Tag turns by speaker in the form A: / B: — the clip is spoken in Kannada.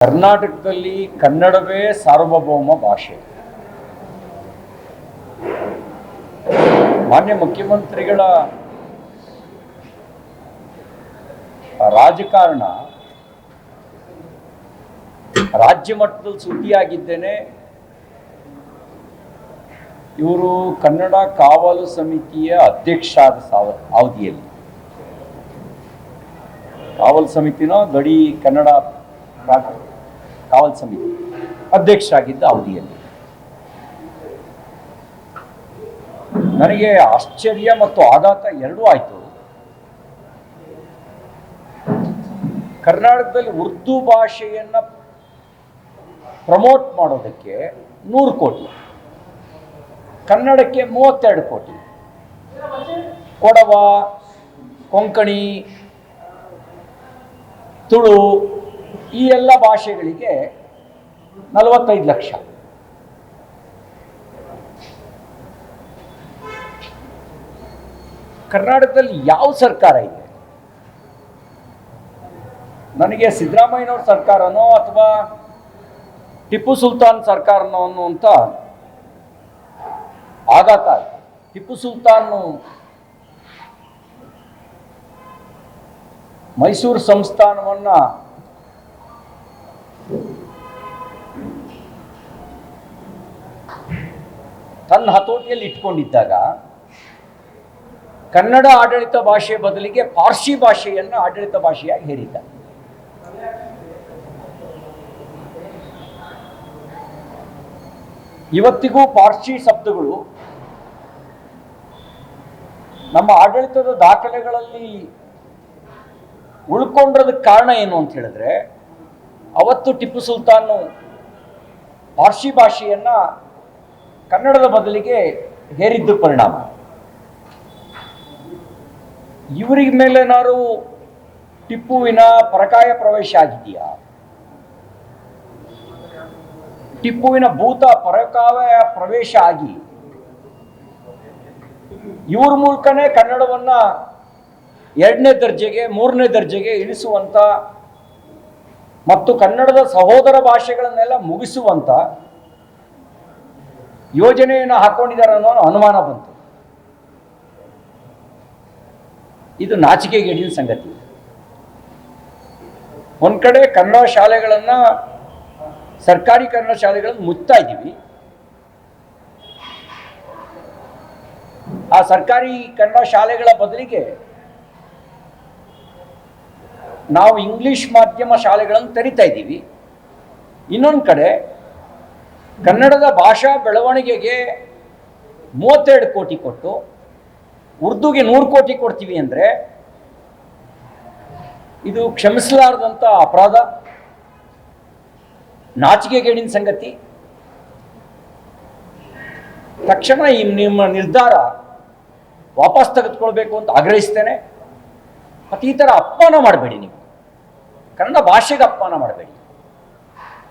A: ಕರ್ನಾಟಕದಲ್ಲಿ ಕನ್ನಡವೇ ಸಾರ್ವಭೌಮ ಭಾಷೆ. ಮಾನ್ಯ ಮುಖ್ಯಮಂತ್ರಿಗಳ ರಾಜಕಾರಣ ರಾಜ್ಯ ಮಟ್ಟದಲ್ಲಿ ಸುದ್ದಿಯಾಗಿದ್ದೇನೆ. ಇವರು ಕನ್ನಡ ಕಾವಲು ಸಮಿತಿಯ ಅಧ್ಯಕ್ಷರಾದ ಅವಧಿಯಲ್ಲಿ, ಕಾವಲು ಸಮಿತಿನ ಗಡಿ ಕನ್ನಡ ಕಾವಲು ಸಮಿತಿ ಅಧ್ಯಕ್ಷರಾಗಿದ್ದ ಅವಧಿಯಲ್ಲಿ ನನಗೆ ಆಶ್ಚರ್ಯ ಮತ್ತು ಆಘಾತ ಎರಡೂ ಆಯಿತು. ಕರ್ನಾಟಕದಲ್ಲಿ ಉರ್ದು ಭಾಷೆಯನ್ನು ಪ್ರಮೋಟ್ ಮಾಡೋದಕ್ಕೆ 100 ಕೋಟಿ, ಕನ್ನಡಕ್ಕೆ 32 ಕೋಟಿ, ಕೊಡವ, ಕೊಂಕಣಿ, ತುಳು ಈ ಎಲ್ಲ ಭಾಷೆಗಳಿಗೆ 45 ಲಕ್ಷ. ಕರ್ನಾಟಕದಲ್ಲಿ ಯಾವ ಸರ್ಕಾರ ಇದೆ? ನನಗೆ ಸಿದ್ದರಾಮಯ್ಯನವ್ರ ಸರ್ಕಾರನೋ ಅಥವಾ ಟಿಪ್ಪು ಸುಲ್ತಾನ್ ಸರ್ಕಾರನೋ ಅನ್ನುವಂಥ ಆಘಾತ ಆಯಿತು. ಟಿಪ್ಪು ಸುಲ್ತಾನ್ ಮೈಸೂರು ಸಂಸ್ಥಾನವನ್ನು ತನ್ನ ಹತೋಟಿಯಲ್ಲಿ ಇಟ್ಕೊಂಡಿದ್ದಾಗ ಕನ್ನಡ ಆಡಳಿತ ಭಾಷೆ ಬದಲಿಗೆ ಪಾರ್ಸಿ ಭಾಷೆಯನ್ನು ಆಡಳಿತ ಭಾಷೆಯಾಗಿ ಹೇರಿದ್ದ. ಇವತ್ತಿಗೂ ಪಾರ್ಸಿ ಶಬ್ದಗಳು ನಮ್ಮ ಆಡಳಿತದ ದಾಖಲೆಗಳಲ್ಲಿ ಉಳ್ಕೊಂಡಿರೋದಕ್ಕೆ ಕಾರಣ ಏನು ಅಂತ ಹೇಳಿದ್ರೆ, ಅವತ್ತು ಟಿಪ್ಪು ಸುಲ್ತಾನ್ ಪಾರ್ಸಿ ಭಾಷೆಯನ್ನು ಕನ್ನಡದ ಬದಲಿಗೆ ಹೇರಿದ್ದ ಪರಿಣಾಮ. ಇವರಿಗೆ ಮೇಲೇನಾದ್ರು ಟಿಪ್ಪುವಿನ ಪರಕಾಯ ಪ್ರವೇಶ ಆಗಿದೆಯಾ? ಟಿಪ್ಪುವಿನ ಭೂತ ಪರಕಾಯ ಪ್ರವೇಶ ಆಗಿ ಇವ್ರ ಮೂಲಕನೇ ಕನ್ನಡವನ್ನ 2ನೇ ದರ್ಜೆಗೆ 3ನೇ ದರ್ಜೆಗೆ ಇಳಿಸುವಂತ ಮತ್ತು ಕನ್ನಡದ ಸಹೋದರ ಭಾಷೆಗಳನ್ನೆಲ್ಲ ಮುಗಿಸುವಂತ ಯೋಜನೆಯನ್ನು ಹಾಕೊಂಡಿದ್ದಾರೆ ಅನ್ನೋ ಅನುಮಾನ ಬಂತು. ಇದು ನಾಚಿಕೆಗೇಡಿನ ಸಂಗತಿ. ಒಂದ್ ಕಡೆ ಕನ್ನಡ ಶಾಲೆಗಳನ್ನ, ಸರ್ಕಾರಿ ಕನ್ನಡ ಶಾಲೆಗಳನ್ನು ಮುಚ್ತಾ ಇದ್ದೀವಿ. ಆ ಸರ್ಕಾರಿ ಕನ್ನಡ ಶಾಲೆಗಳ ಬದಲಿಗೆ ನಾವು ಇಂಗ್ಲಿಷ್ ಮಾಧ್ಯಮ ಶಾಲೆಗಳನ್ನು ತೆರಿತಾ ಇದ್ದೀವಿ. ಇನ್ನೊಂದು ಕಡೆ ಕನ್ನಡದ ಭಾಷಾ ಬೆಳವಣಿಗೆಗೆ 32 ಕೋಟಿ ಕೊಟ್ಟು ಉರ್ದುಗೆ 100 ಕೋಟಿ ಕೊಡ್ತೀವಿ ಅಂದರೆ ಇದು ಕ್ಷಮಿಸಲಾರದಂಥ ಅಪರಾಧ, ನಾಚಿಕೆಗೇಡಿನ ಸಂಗತಿ. ತಕ್ಷಣ ನಿಮ್ಮ ನಿರ್ಧಾರ ವಾಪಸ್ ತೆಗೆದುಕೊಳ್ಬೇಕು ಅಂತ ಆಗ್ರಹಿಸ್ತೇನೆ. ಮತ್ತು ಈ ಥರ ಅಪಮಾನ ಮಾಡಬೇಡಿ, ನೀವು ಕನ್ನಡ ಭಾಷೆಗೆ ಅಪಮಾನ ಮಾಡಬೇಡಿ.